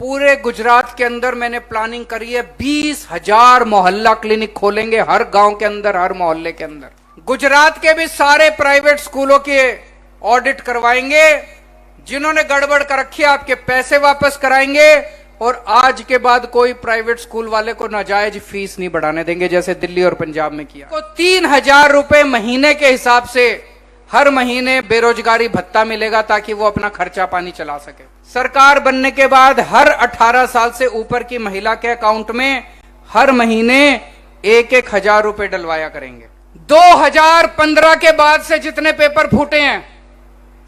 पूरे गुजरात के अंदर मैंने प्लानिंग करी है, 20,000 मोहल्ला क्लिनिक खोलेंगे हर गांव के अंदर, हर मोहल्ले के अंदर। गुजरात के भी सारे प्राइवेट स्कूलों के ऑडिट करवाएंगे, जिन्होंने गड़बड़ कर रखी है आपके पैसे वापस कराएंगे, और आज के बाद कोई प्राइवेट स्कूल वाले को नाजायज फीस नहीं बढ़ाने देंगे जैसे दिल्ली और पंजाब में किया। को 3,000 रुपए महीने के हिसाब से हर महीने बेरोजगारी भत्ता मिलेगा ताकि वो अपना खर्चा पानी चला सके। सरकार बनने के बाद हर 18 साल से ऊपर की महिला के अकाउंट में हर महीने 1,000 रुपए डलवाया करेंगे। 2015 के बाद से जितने पेपर फूटे हैं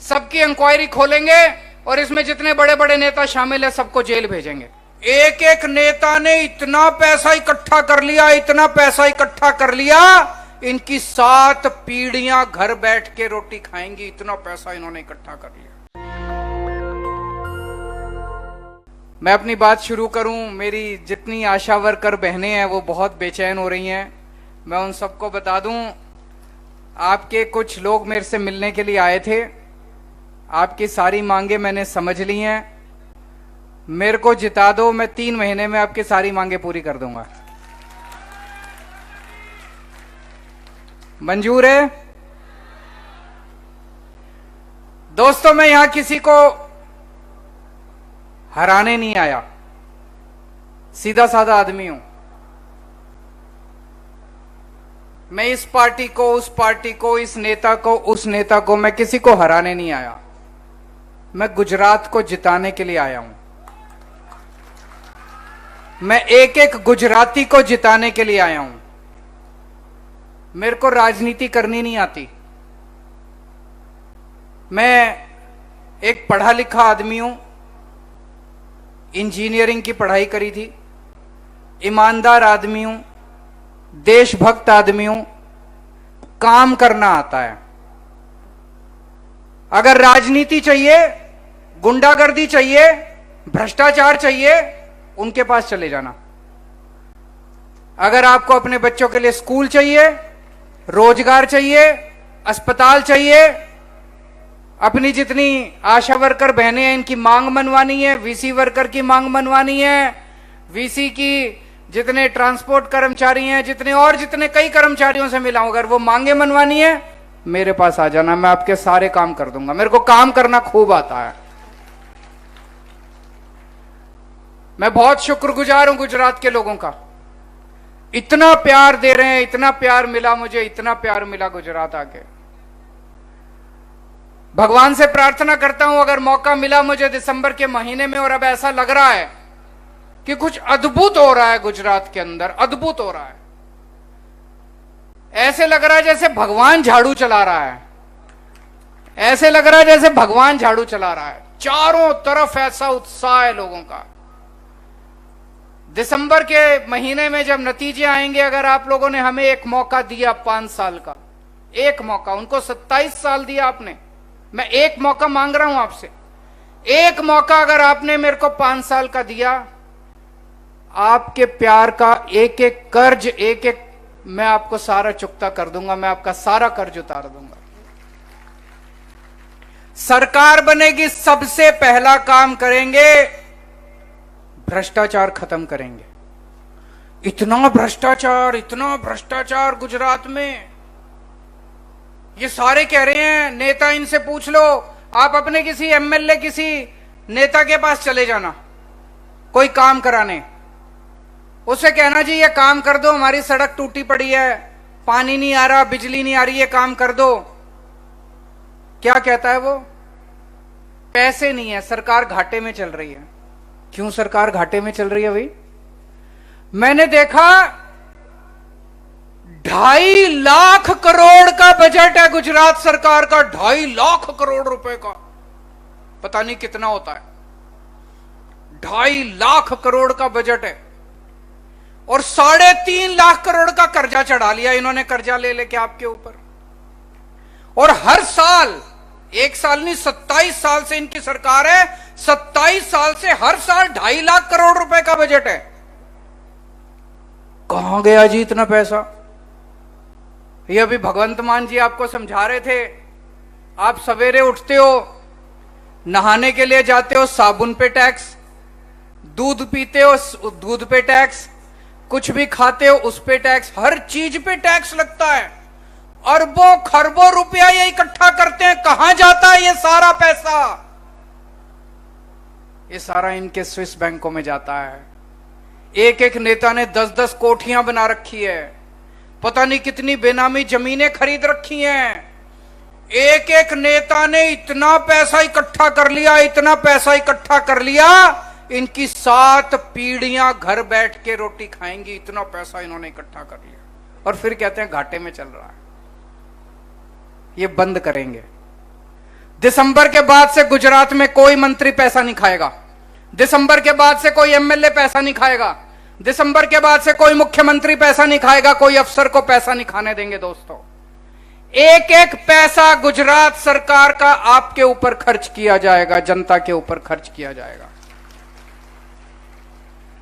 सबकी इंक्वायरी खोलेंगे और इसमें जितने बड़े बड़े नेता शामिल है सबको जेल भेजेंगे। एक एक नेता ने इतना पैसा इकट्ठा कर लिया, इतना पैसा इकट्ठा कर लिया, इनकी 7 पीढ़ियां घर बैठ के रोटी खाएंगी, इतना पैसा इन्होंने इकट्ठा कर लिया। मैं अपनी बात शुरू करूं, मेरी जितनी आशा वर्कर बहनें हैं वो बहुत बेचैन हो रही हैं। मैं उन सबको बता दूं, आपके कुछ लोग मेरे से मिलने के लिए आए थे, आपकी सारी मांगे मैंने समझ ली हैं। मेरे को जिता दो, मैं 3 महीने में आपकी सारी मांगे पूरी कर दूंगा। मंजूर है? दोस्तों, मैं यहां किसी को हराने नहीं आया, सीधा साधा आदमी हूं। मैं इस पार्टी को, उस पार्टी को, इस नेता को, उस नेता को, मैं किसी को हराने नहीं आया। मैं गुजरात को जिताने के लिए आया हूं। मैं एक एक गुजराती को जिताने के लिए आया हूं। मेरे को राजनीति करनी नहीं आती। मैं एक पढ़ा लिखा आदमी हूं, इंजीनियरिंग की पढ़ाई करी थी, ईमानदार आदमी हूं, देशभक्त आदमी हूं, काम करना आता है। अगर राजनीति चाहिए, गुंडागर्दी चाहिए, भ्रष्टाचार चाहिए, उनके पास चले जाना। अगर आपको अपने बच्चों के लिए स्कूल चाहिए, रोजगार चाहिए, अस्पताल चाहिए, अपनी जितनी आशा वर्कर बहनें हैं इनकी मांग मनवानी है, वीसी वर्कर की मांग मनवानी है, वीसी की जितने ट्रांसपोर्ट कर्मचारी हैं, जितने कई कर्मचारियों से मिला हूं, अगर वो मांगे मनवानी है मेरे पास आ जाना, मैं आपके सारे काम कर दूंगा। मेरे को काम करना खूब आता है। मैं बहुत शुक्रगुजार हूं गुजरात के लोगों का, इतना प्यार दे रहे हैं, इतना प्यार मिला मुझे, इतना प्यार मिला गुजरात आके। भगवान से प्रार्थना करता हूं अगर मौका मिला मुझे दिसंबर के महीने में, और अब ऐसा लग रहा है कि कुछ अद्भुत हो रहा है गुजरात के अंदर, अद्भुत हो रहा है। ऐसे लग रहा है जैसे भगवान झाड़ू चला रहा है, ऐसे लग रहा है जैसे भगवान झाड़ू चला रहा है। चारों तरफ ऐसा उत्साह है लोगों का। दिसंबर के महीने में जब नतीजे आएंगे, अगर आप लोगों ने हमें एक मौका दिया 5 साल का, एक मौका, उनको 27 साल दिया आपने, मैं एक मौका मांग रहा हूं आपसे, एक मौका अगर आपने मेरे को 5 साल का दिया, आपके प्यार का एक एक कर्ज, एक एक मैं आपको सारा चुकता कर दूंगा, मैं आपका सारा कर्ज उतार दूंगा। सरकार बनेगी, सबसे पहला काम करेंगे भ्रष्टाचार खत्म करेंगे। इतना भ्रष्टाचार गुजरात में, ये सारे कह रहे हैं, नेता इनसे पूछ लो, आप अपने किसी एमएलए, किसी नेता के पास चले जाना कोई काम कराने, उसे कहना जी ये काम कर दो, हमारी सड़क टूटी पड़ी है, पानी नहीं आ रहा, बिजली नहीं आ रही है, काम कर दो। क्या कहता है वो? पैसे नहीं है, सरकार घाटे में चल रही है। क्यों सरकार घाटे में चल रही है भाई? मैंने देखा 2.5 लाख करोड़ का बजट है गुजरात सरकार का, 2.5 लाख करोड़ रुपए का, पता नहीं कितना होता है। 2.5 लाख करोड़ का बजट है और 3.5 लाख करोड़ का कर्जा चढ़ा लिया इन्होंने, कर्जा ले लेके आपके ऊपर। और हर साल, एक साल नहीं 27 साल से इनकी सरकार है, 27 साल से हर साल 2.5 लाख करोड़ रुपए का बजट है। कहां गया जी इतना पैसा? ये अभी भगवंत मान जी आपको समझा रहे थे। आप सवेरे उठते हो, नहाने के लिए जाते हो, साबुन पे टैक्स, दूध पीते हो दूध पे टैक्स, कुछ भी खाते हो उस पे टैक्स, हर चीज पे टैक्स लगता है। अरबों खरबों रुपया ये इकट्ठा करते हैं, कहां जाता है ये सारा पैसा? ये सारा इनके स्विस बैंकों में जाता है। एक एक नेता ने 10-10 कोठियां बना रखी है, पता नहीं कितनी बेनामी जमीनें खरीद रखी हैं। एक एक नेता ने इतना पैसा इकट्ठा कर लिया, इतना पैसा इकट्ठा कर लिया, इनकी 7 पीढ़ियां घर बैठ के रोटी खाएंगी, इतना पैसा इन्होंने इकट्ठा कर लिया। और फिर कहते हैं घाटे में चल रहा है। ये बंद करेंगे। दिसंबर के बाद से गुजरात में कोई मंत्री पैसा नहीं खाएगा, दिसंबर के बाद से कोई एमएलए पैसा नहीं खाएगा, दिसंबर के बाद से कोई मुख्यमंत्री पैसा नहीं खाएगा, कोई अफसर को पैसा नहीं खाने देंगे। दोस्तों, एक एक पैसा गुजरात सरकार का आपके ऊपर खर्च किया जाएगा, जनता के ऊपर खर्च किया जाएगा।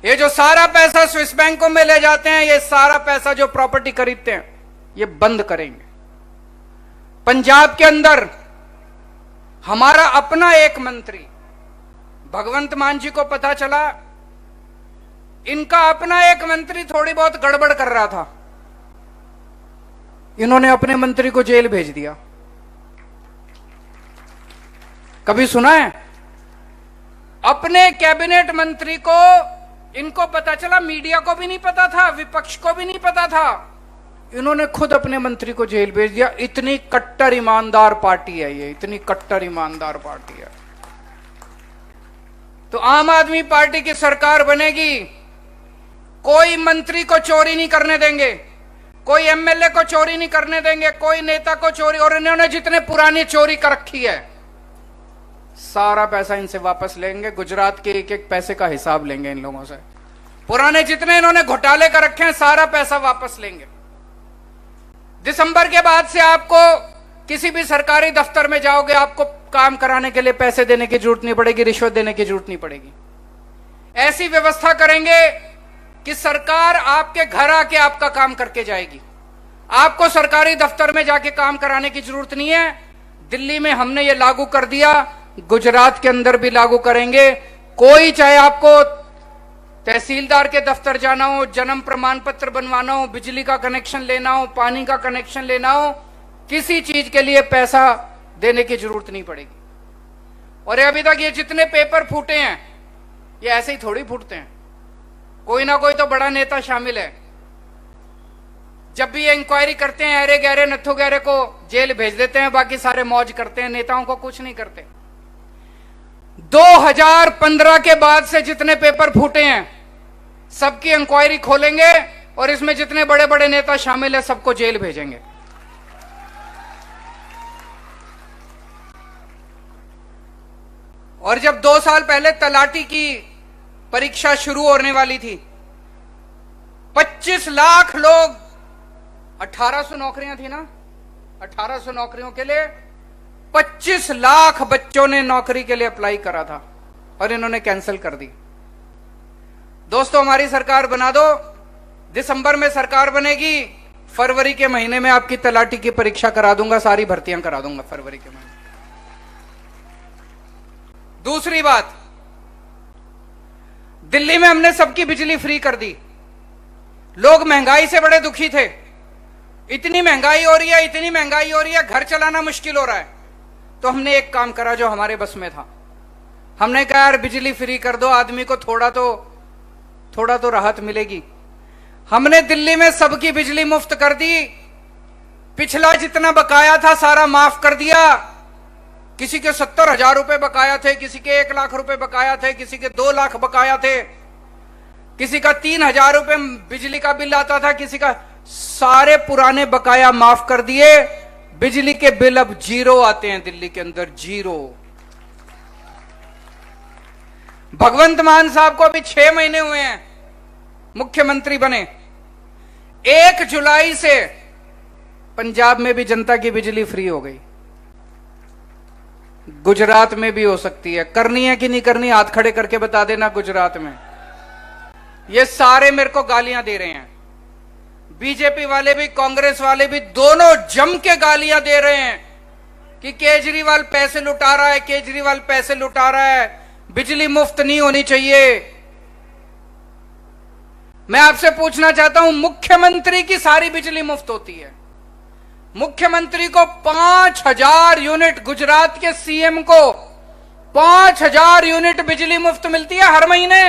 ये जो सारा पैसा स्विस बैंकों में ले जाते हैं, ये सारा पैसा जो प्रॉपर्टी खरीदते हैं, ये बंद करेंगे। पंजाब के अंदर हमारा अपना एक मंत्री भगवंत मान जी को पता चला, इनका अपना एक मंत्री थोड़ी बहुत गड़बड़ कर रहा था, इन्होंने अपने मंत्री को जेल भेज दिया। कभी सुना है? अपने कैबिनेट मंत्री को इनको पता चला, मीडिया को भी नहीं पता था, विपक्ष को भी नहीं पता था, इन्होंने खुद अपने मंत्री को जेल भेज दिया। इतनी कट्टर ईमानदार पार्टी है ये, इतनी कट्टर ईमानदार पार्टी है। तो आम आदमी पार्टी की सरकार बनेगी, कोई मंत्री को चोरी नहीं करने देंगे, कोई एमएलए को चोरी नहीं करने देंगे, कोई नेता को चोरी। और इन्होंने जितने पुरानी चोरी कर रखी है, सारा पैसा इनसे वापस लेंगे। गुजरात के एक एक पैसे का हिसाब लेंगे इन लोगों से। पुराने जितने इन्होंने घोटाले कर रखे हैं, सारा पैसा वापस लेंगे। दिसंबर के बाद से आपको किसी भी सरकारी दफ्तर में जाओगे, आपको काम कराने के लिए पैसे देने की जरूरत नहीं पड़ेगी, रिश्वत देने की जरूरत नहीं पड़ेगी। ऐसी व्यवस्था करेंगे कि सरकार आपके घर आके आपका काम करके जाएगी। आपको सरकारी दफ्तर में जाके काम कराने की जरूरत नहीं है। दिल्ली में हमने ये लागू कर दिया, गुजरात के अंदर भी लागू करेंगे। कोई, चाहे आपको तहसीलदार के दफ्तर जाना हो, जन्म प्रमाण पत्र बनवाना हो, बिजली का कनेक्शन लेना हो, पानी का कनेक्शन लेना हो, किसी चीज के लिए पैसा देने की जरूरत नहीं पड़ेगी। और अभी तक ये जितने पेपर फूटे हैं, ये ऐसे ही थोड़ी फूटते हैं, कोई ना कोई तो बड़ा नेता शामिल है। जब भी ये इंक्वायरी करते हैं, अरे गहरे नथु गहरे को जेल भेज देते हैं, बाकी सारे मौज करते हैं, नेताओं को कुछ नहीं करते। 2015 के बाद से जितने पेपर फूटे हैं, सबकी इंक्वायरी खोलेंगे और इसमें जितने बड़े बड़े नेता शामिल है, सबको जेल भेजेंगे। और जब 2 साल पहले तलाटी की परीक्षा शुरू होने वाली थी, 25 लाख लोग, 1800 नौकरियां थी ना, 1800 नौकरियों के लिए 25 लाख बच्चों ने नौकरी के लिए अप्लाई करा था और इन्होंने कैंसिल कर दी। दोस्तों, हमारी सरकार बना दो, दिसंबर में सरकार बनेगी, फरवरी के महीने में आपकी तलाटी की परीक्षा करा दूंगा, सारी भर्तियां करा दूंगा फरवरी के महीने। दूसरी बात, दिल्ली में हमने सबकी बिजली फ्री कर दी। लोग महंगाई से बड़े दुखी थे, इतनी महंगाई हो रही है, इतनी महंगाई हो रही है, घर चलाना मुश्किल हो रहा है। तो हमने एक काम करा जो हमारे बस में था, हमने कहा यार बिजली फ्री कर दो, आदमी को थोड़ा तो राहत मिलेगी। हमने दिल्ली में सबकी बिजली मुफ्त कर दी, पिछला जितना बकाया था सारा माफ कर दिया। किसी के 70,000 रुपए बकाया थे, किसी के 1 लाख रुपए बकाया थे, किसी के 2 लाख बकाया थे, किसी का 3,000 रुपए बिजली का बिल आता था, किसी का, सारे पुराने बकाया माफ कर दिए। बिजली के बिल अब 0 आते हैं दिल्ली के अंदर, 0। भगवंत मान साहब को अभी 6 महीने हुए हैं मुख्यमंत्री बने। 1 जुलाई से पंजाब में भी जनता की बिजली फ्री हो गई, गुजरात में भी हो सकती है। करनी है कि नहीं करनी, हाथ खड़े करके बता देना गुजरात में। ये सारे मेरे को गालियां दे रहे हैं, बीजेपी वाले भी, कांग्रेस वाले भी, दोनों जम के गालियां दे रहे हैं कि केजरीवाल पैसे लुटा रहा है, केजरीवाल पैसे लुटा रहा है, बिजली मुफ्त नहीं होनी चाहिए। मैं आपसे पूछना चाहता हूं, मुख्यमंत्री की सारी बिजली मुफ्त होती है। मुख्यमंत्री को 5,000 यूनिट, गुजरात के सीएम को 5,000 यूनिट बिजली मुफ्त मिलती है हर महीने।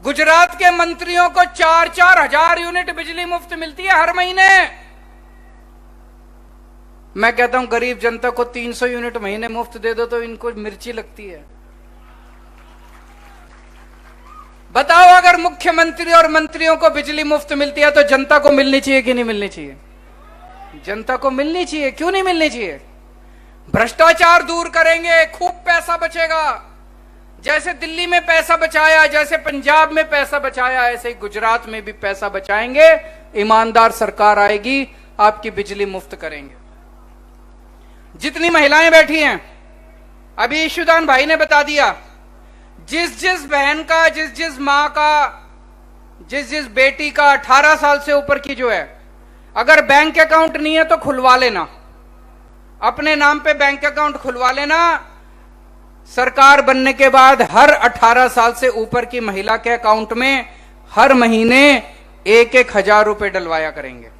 गुजरात के मंत्रियों को 4-4 हजार यूनिट बिजली मुफ्त मिलती है हर महीने। मैं कहता हूं गरीब जनता को 300 यूनिट महीने मुफ्त दे दो तो इनको मिर्ची लगती है। बताओ, अगर मुख्यमंत्री और मंत्रियों को बिजली मुफ्त मिलती है तो जनता को मिलनी चाहिए कि नहीं मिलनी चाहिए? जनता को मिलनी चाहिए। क्यों नहीं मिलनी चाहिए? भ्रष्टाचार दूर करेंगे, खूब पैसा बचेगा। जैसे दिल्ली में पैसा बचाया, जैसे पंजाब में पैसा बचाया, ऐसे ही गुजरात में भी पैसा बचाएंगे। ईमानदार सरकार आएगी, आपकी बिजली मुफ्त करेंगे। जितनी महिलाएं बैठी हैं, अभी ईशुदान भाई ने बता दिया, जिस जिस बहन का, जिस जिस मां का, जिस जिस बेटी का 18 साल से ऊपर की जो है, अगर बैंक अकाउंट नहीं है तो खुलवा लेना, अपने नाम पे बैंक अकाउंट खुलवा लेना। सरकार बनने के बाद हर 18 साल से ऊपर की महिला के अकाउंट में हर महीने 1-1 हजार रुपए डलवाया करेंगे।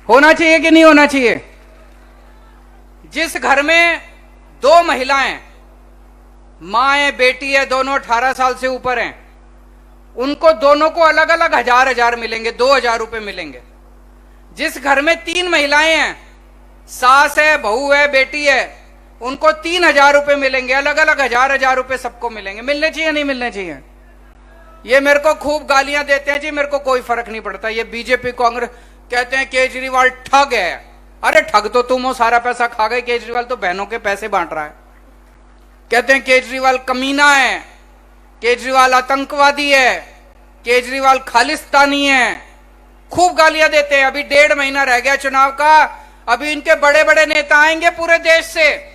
होना चाहिए कि नहीं होना चाहिए? जिस घर में 2 महिलाएं, मां है, बेटी है, दोनों 18 साल से ऊपर हैं, उनको दोनों को अलग अलग हजार मिलेंगे, 2,000 रुपए मिलेंगे। जिस घर में 3 महिलाएं हैं, सास है, बहू है, बेटी है, उनको 3,000 रुपए मिलेंगे, अलग अलग हजार रुपए सबको मिलेंगे। मिलने चाहिए नहीं मिलने चाहिए? ये मेरे को खूब गालियां देते हैं जी, मेरे को कोई फर्क नहीं पड़ता। ये बीजेपी कांग्रेस कहते हैं केजरीवाल ठग है। अरे ठग तो तुम हो, सारा पैसा खा गए। केजरीवाल तो बहनों के पैसे बांट रहा है। कहते हैं केजरीवाल कमीना है, केजरीवाल आतंकवादी है, केजरीवाल खालिस्तानी है। खूब गालियां देते हैं। अभी 1.5 महीना रह गया चुनाव का, अभी इनके बड़े बड़े नेता आएंगे पूरे देश से,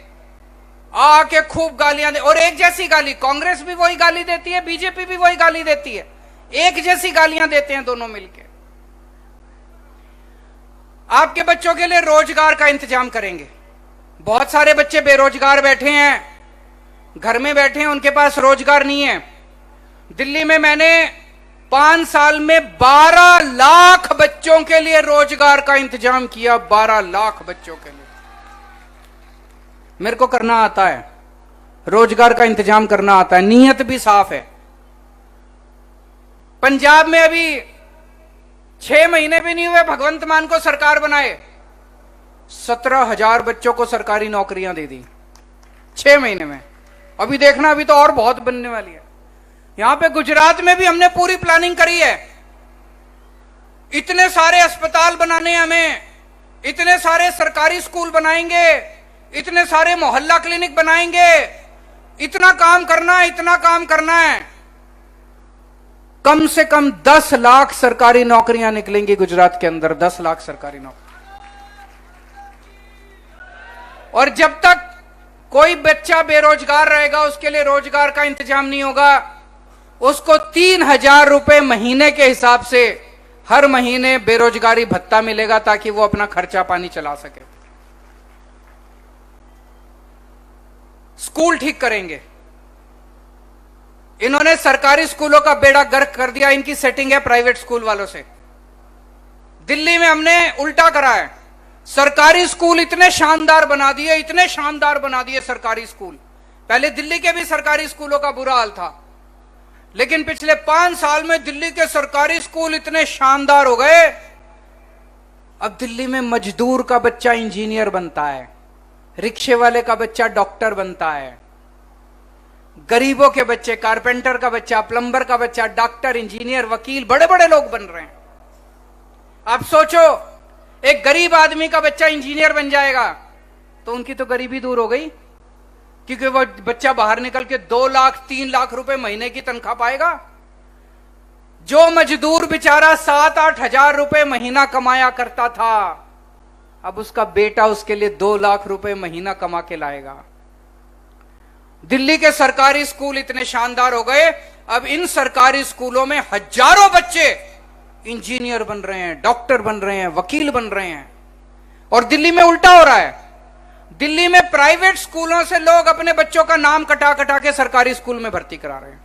आके खूब गालियां दे। और एक जैसी गाली, कांग्रेस भी वही गाली देती है, बीजेपी भी वही गाली देती है, एक जैसी गालियां देते हैं दोनों मिलकर। आपके बच्चों के लिए रोजगार का इंतजाम करेंगे। बहुत सारे बच्चे बेरोजगार बैठे हैं, घर में बैठे हैं, उनके पास रोजगार नहीं है। दिल्ली में मैंने 5 साल में 12 लाख बच्चों के लिए रोजगार का इंतजाम किया। 12 लाख बच्चों के लिए मेरे को करना आता है, रोजगार का इंतजाम करना आता है, नीयत भी साफ है। पंजाब में अभी 6 महीने भी नहीं हुए भगवंत मान को सरकार बनाए, 17,000 बच्चों को सरकारी नौकरियां दे दी 6 महीने में। अभी देखना, अभी तो और बहुत बनने वाली है। यहां पे गुजरात में भी हमने पूरी प्लानिंग करी है। इतने सारे अस्पताल बनाने हमें, इतने सारे सरकारी स्कूल बनाएंगे, इतने सारे मोहल्ला क्लिनिक बनाएंगे। इतना काम करना है, इतना काम करना है। कम से कम 10 लाख सरकारी नौकरियां निकलेंगी गुजरात के अंदर, 10 लाख सरकारी नौकरी। और जब तक कोई बच्चा बेरोजगार रहेगा, उसके लिए रोजगार का इंतजाम नहीं होगा, उसको 3,000 रुपए महीने के हिसाब से हर महीने बेरोजगारी भत्ता मिलेगा, ताकि वो अपना खर्चा पानी चला सके। स्कूल ठीक करेंगे। इन्होंने सरकारी स्कूलों का बेड़ा गर्क कर दिया, इनकी सेटिंग है प्राइवेट स्कूल वालों से। दिल्ली में हमने उल्टा करा है, सरकारी स्कूल इतने शानदार बना दिए, इतने शानदार बना दिए सरकारी स्कूल। पहले दिल्ली के भी सरकारी स्कूलों का बुरा हाल था, लेकिन पिछले 5 साल में दिल्ली के सरकारी स्कूल इतने शानदार हो गए, अब दिल्ली में मजदूर का बच्चा इंजीनियर बनता है, रिक्शे वाले का बच्चा डॉक्टर बनता है, गरीबों के बच्चे, कारपेंटर का बच्चा, प्लम्बर का बच्चा डॉक्टर, इंजीनियर, वकील, बड़े बड़े लोग बन रहे हैं। आप सोचो, एक गरीब आदमी का बच्चा इंजीनियर बन जाएगा तो उनकी तो गरीबी दूर हो गई, क्योंकि वो बच्चा बाहर निकल के 2 लाख 3 लाख रुपए महीने की तनख्वाह पाएगा। जो मजदूर बेचारा 7-8 हजार रुपए महीना कमाया करता था, अब उसका बेटा उसके लिए 2 लाख रुपए महीना कमा के लाएगा। दिल्ली के सरकारी स्कूल इतने शानदार हो गए, अब इन सरकारी स्कूलों में हजारों बच्चे इंजीनियर बन रहे हैं, डॉक्टर बन रहे हैं, वकील बन रहे हैं। और दिल्ली में उल्टा हो रहा है, दिल्ली में प्राइवेट स्कूलों से लोग अपने बच्चों का नाम कटा कटा के सरकारी स्कूल में भर्ती करा रहे हैं।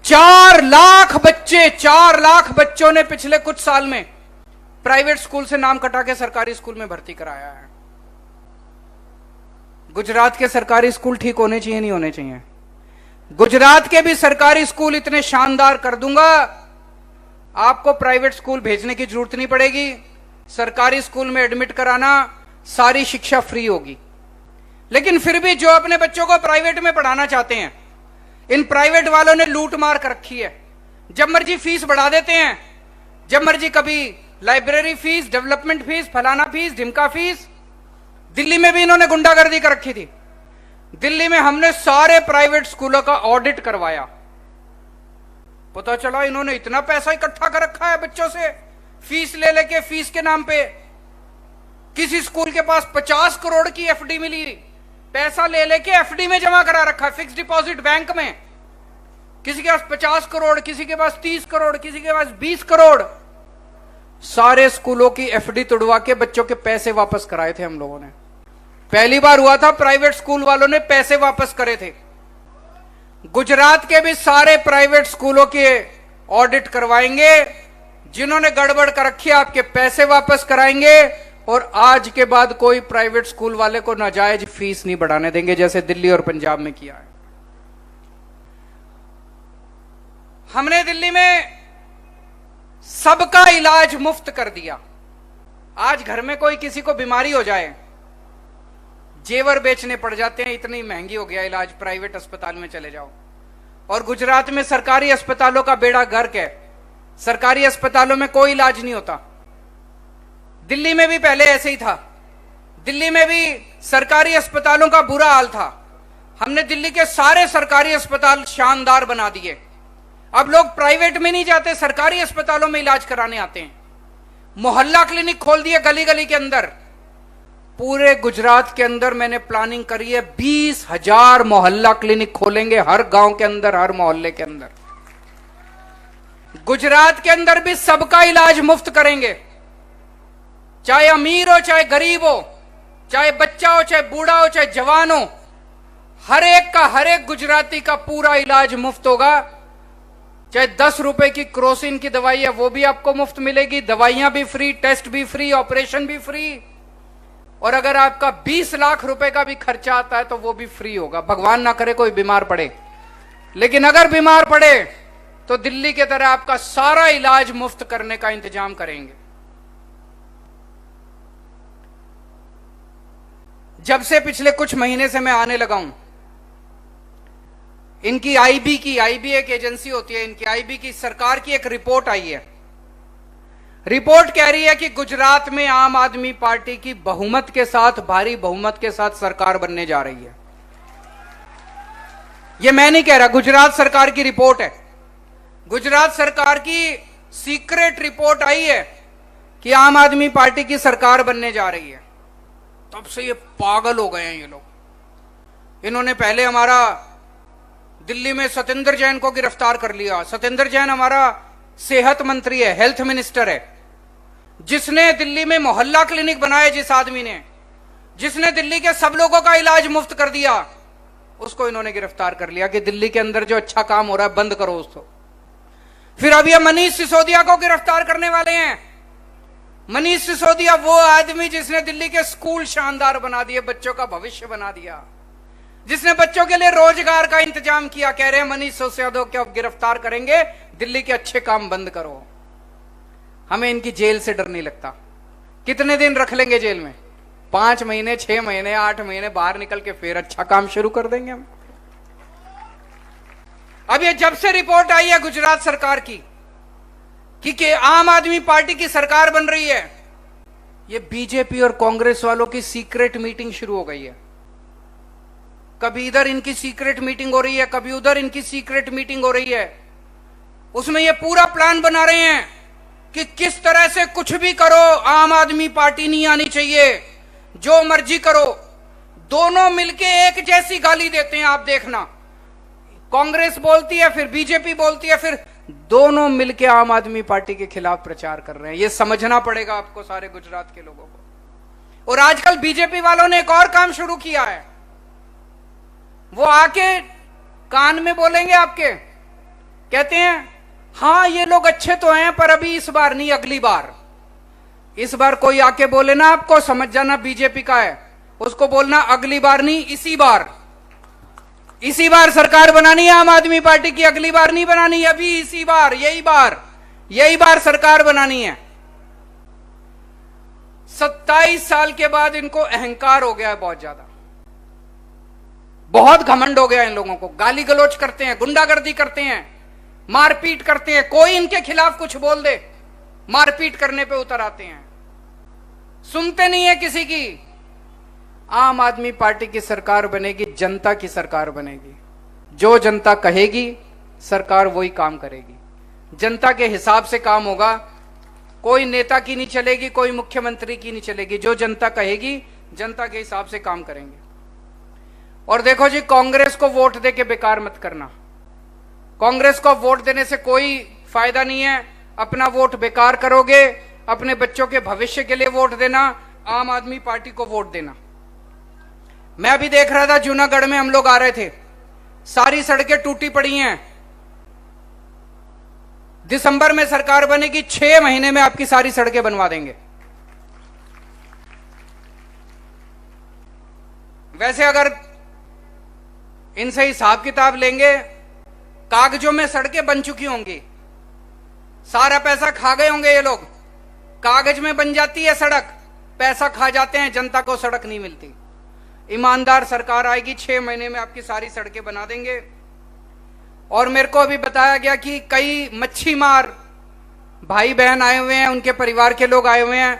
4 लाख बच्चों ने पिछले कुछ साल में प्राइवेट स्कूल से नाम कटा के सरकारी स्कूल में भर्ती कराया है। गुजरात के सरकारी स्कूल ठीक होने चाहिए, नहीं होने चाहिए? गुजरात के भी सरकारी स्कूल इतने शानदार कर दूंगा, आपको प्राइवेट स्कूल भेजने की जरूरत नहीं पड़ेगी। सरकारी स्कूल में एडमिट कराना, सारी शिक्षा फ्री होगी। लेकिन फिर भी जो अपने बच्चों को प्राइवेट में पढ़ाना चाहते हैं, इन प्राइवेट वालों ने लूट मार कर रखी है। जब मर्जी फीस बढ़ा देते हैं, जब मर्जी कभी लाइब्रेरी फीस, डेवलपमेंट फीस, फलाना फीस, ढिमका फीस। दिल्ली में भी इन्होंने गुंडागर्दी कर रखी थी। दिल्ली में हमने सारे प्राइवेट स्कूलों का ऑडिट करवाया, पता चला इन्होंने इतना पैसा इकट्ठा कर रखा है बच्चों से, फीस ले लेके, फीस के नाम पे। किसी स्कूल के पास 50 करोड़ की एफडी मिली, पैसा ले लेके एफडी में जमा करा रखा, फिक्स डिपॉजिट बैंक में। किसी के पास 50 करोड़, किसी के पास 30 करोड़, किसी के पास 20 करोड़। सारे स्कूलों की एफडी तोड़वा के बच्चों के पैसे वापस कराए थे हम लोगों ने। पहली बार हुआ था प्राइवेट स्कूल वालों ने पैसे वापस करे थे। गुजरात के भी सारे प्राइवेट स्कूलों के ऑडिट करवाएंगे, जिन्होंने गड़बड़ कर रखी है आपके पैसे वापस कराएंगे, और आज के बाद कोई प्राइवेट स्कूल वाले को नाजायज फीस नहीं बढ़ाने देंगे, जैसे दिल्ली और पंजाब में किया है। हमने दिल्ली में सबका इलाज मुफ्त कर दिया। आज घर में कोई किसी को बीमारी हो जाए, जेवर बेचने पड़ जाते हैं, इतनी महंगी हो गया इलाज, प्राइवेट अस्पताल में चले जाओ। और गुजरात में सरकारी अस्पतालों का बेड़ा गर्क है, सरकारी अस्पतालों में कोई इलाज नहीं होता। दिल्ली में भी पहले ऐसे ही था, दिल्ली में भी सरकारी अस्पतालों का बुरा हाल था। हमने दिल्ली के सारे सरकारी अस्पताल शानदार बना दिए। अब लोग प्राइवेट में नहीं जाते, सरकारी अस्पतालों में इलाज कराने आते हैं। मोहल्ला क्लिनिक खोल दिए गली गली के अंदर। पूरे गुजरात के अंदर मैंने प्लानिंग करी है, 20,000 मोहल्ला क्लिनिक खोलेंगे हर गांव के अंदर, हर मोहल्ले के अंदर। गुजरात के अंदर भी सबका इलाज मुफ्त करेंगे, चाहे अमीर हो, चाहे गरीब हो, चाहे बच्चा हो, चाहे बूढ़ा हो, चाहे जवान हो। हर एक का, हर एक गुजराती का पूरा इलाज मुफ्त होगा। चाहे 10 रुपए की क्रोसिन की दवाई है, वो भी आपको मुफ्त मिलेगी। दवाइयां भी फ्री, टेस्ट भी फ्री, ऑपरेशन भी फ्री। और अगर आपका 20 लाख रुपए का भी खर्चा आता है तो वो भी फ्री होगा। भगवान ना करे कोई बीमार पड़े, लेकिन अगर बीमार पड़े तो दिल्ली की तरह आपका सारा इलाज मुफ्त करने का इंतजाम करेंगे। जब से पिछले कुछ महीने से मैं आने लगा हूं, इनकी आईबी एक एजेंसी होती है, इनकी आईबी की सरकार की एक रिपोर्ट आई है। रिपोर्ट कह रही है कि गुजरात में आम आदमी पार्टी की बहुमत के साथ, भारी बहुमत के साथ सरकार बनने जा रही है। यह मैं नहीं कह रहा, गुजरात सरकार की रिपोर्ट है। गुजरात सरकार की सीक्रेट रिपोर्ट आई है कि आम आदमी पार्टी की सरकार बनने जा रही है। तब से ये पागल हो गए हैं ये लोग। इन्होंने पहले हमारा दिल्ली में सत्येंद्र जैन को गिरफ्तार कर लिया। सत्येंद्र जैन हमारा सेहत मंत्री है, हेल्थ मिनिस्टर है, जिसने दिल्ली में मोहल्ला क्लिनिक बनाए, जिस आदमी ने, जिसने दिल्ली के सब लोगों का इलाज मुफ्त कर दिया, उसको इन्होंने गिरफ्तार कर लिया कि दिल्ली के अंदर जो अच्छा काम हो रहा है बंद करो उसको। फिर अब ये मनीष सिसोदिया को गिरफ्तार करने वाले हैं। मनीष सिसोदिया वो आदमी जिसने दिल्ली के स्कूल शानदार बना दिए, बच्चों का भविष्य बना दिया, जिसने बच्चों के लिए रोजगार का इंतजाम किया। कह रहे हैं मनीष सिसोदिया को अब गिरफ्तार करेंगे, दिल्ली के अच्छे काम बंद करो। हमें इनकी जेल से डर नहीं लगता। कितने दिन रख लेंगे जेल में? 5 महीने, 6 महीने, 8 महीने, बाहर निकल के फिर अच्छा काम शुरू कर देंगे हम। अब ये जब से रिपोर्ट आई है गुजरात सरकार की कि आम आदमी पार्टी की सरकार बन रही है, ये बीजेपी और कांग्रेस वालों की सीक्रेट मीटिंग शुरू हो गई है। कभी इधर इनकी सीक्रेट मीटिंग हो रही है, कभी उधर इनकी सीक्रेट मीटिंग हो रही है। उसमें ये पूरा प्लान बना रहे हैं कि किस तरह से कुछ भी करो, आम आदमी पार्टी नहीं आनी चाहिए, जो मर्जी करो। दोनों मिलके एक जैसी गाली देते हैं, आप देखना। कांग्रेस बोलती है, फिर बीजेपी बोलती है, फिर दोनों मिलके आम आदमी पार्टी के खिलाफ प्रचार कर रहे हैं। यह समझना पड़ेगा आपको, सारे गुजरात के लोगों को। और आजकल बीजेपी वालों ने एक और काम शुरू किया है। वो आके कान में बोलेंगे आपके कहते हैं हां ये लोग अच्छे तो हैं पर अभी इस बार नहीं, अगली बार। इस बार कोई आके बोले ना आपको, समझ जाना बीजेपी का है, उसको बोलना अगली बार नहीं, इसी बार। इसी बार सरकार बनानी है आम आदमी पार्टी की, अगली बार नहीं बनानी, अभी इसी बार, यही बार सरकार बनानी है। 27 साल के बाद इनको अहंकार हो गया है बहुत ज्यादा, बहुत घमंड हो गया इन लोगों को। गाली गलौज करते हैं, गुंडागर्दी करते हैं, मारपीट करते हैं, कोई इनके खिलाफ कुछ बोल दे मारपीट करने पे उतर आते हैं, सुनते नहीं है किसी की। आम आदमी पार्टी की सरकार बनेगी, जनता की सरकार बनेगी। जो जनता कहेगी सरकार वही काम करेगी, जनता के हिसाब से काम होगा। कोई नेता की नहीं चलेगी, कोई मुख्यमंत्री की नहीं चलेगी, जो जनता कहेगी जनता के हिसाब से काम करेंगे। और देखो जी, कांग्रेस को वोट देके बेकार मत करना, कांग्रेस को वोट देने से कोई फायदा नहीं है, अपना वोट बेकार करोगे। अपने बच्चों के भविष्य के लिए वोट देना, आम आदमी पार्टी को वोट देना। मैं अभी देख रहा था, जूनागढ़ में हम लोग आ रहे थे, सारी सड़कें टूटी पड़ी हैं। दिसंबर में सरकार बनेगी, 6 महीने में आपकी सारी सड़कें बनवा देंगे। वैसे अगर इनसे हिसाब किताब लेंगे, कागजों में सड़कें बन चुकी होंगी, सारा पैसा खा गए होंगे ये लोग। कागज में बन जाती है सड़क, पैसा खा जाते हैं, जनता को सड़क नहीं मिलती। ईमानदार सरकार आएगी, 6 महीने में आपकी सारी सड़कें बना देंगे। और मेरे को अभी बताया गया कि कई मच्छी मार भाई बहन आए हुए हैं, उनके परिवार के लोग आए हुए हैं,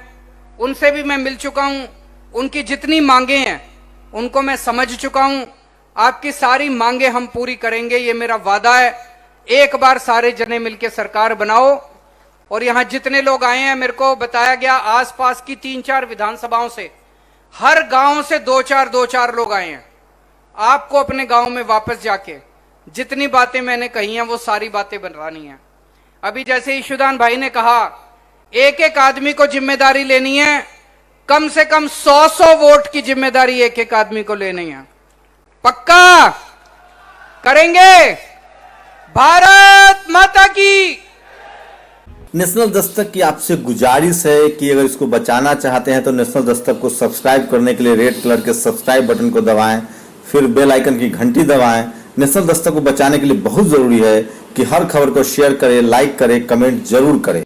उनसे भी मैं मिल चुका हूं। उनकी जितनी मांगे हैं उनको मैं समझ चुका हूं। आपकी सारी मांगे हम पूरी करेंगे, ये मेरा वादा है। एक बार सारे जने मिलकर सरकार बनाओ। और यहां जितने लोग आए हैं, मेरे को बताया गया आसपास की 3-4 विधानसभाओं से, हर गांव से 2-4 लोग आए हैं। आपको अपने गांव में वापस जाके जितनी बातें मैंने कही हैं वो सारी बातें बनवानी है। अभी जैसे ईशुदान भाई ने कहा, एक एक आदमी को जिम्मेदारी लेनी है, कम से कम 100 वोट की जिम्मेदारी एक एक आदमी को लेनी है। पक्का करेंगे? भारत माता की। नेशनल दस्तक की आपसे गुजारिश है कि अगर इसको बचाना चाहते हैं तो नेशनल दस्तक को सब्सक्राइब करने के लिए रेड कलर के सब्सक्राइब बटन को दबाएं, फिर बेल आइकन की घंटी दबाएं। नेशनल दस्तक को बचाने के लिए बहुत जरूरी है कि हर खबर को शेयर करें, लाइक करें, कमेंट जरूर करें।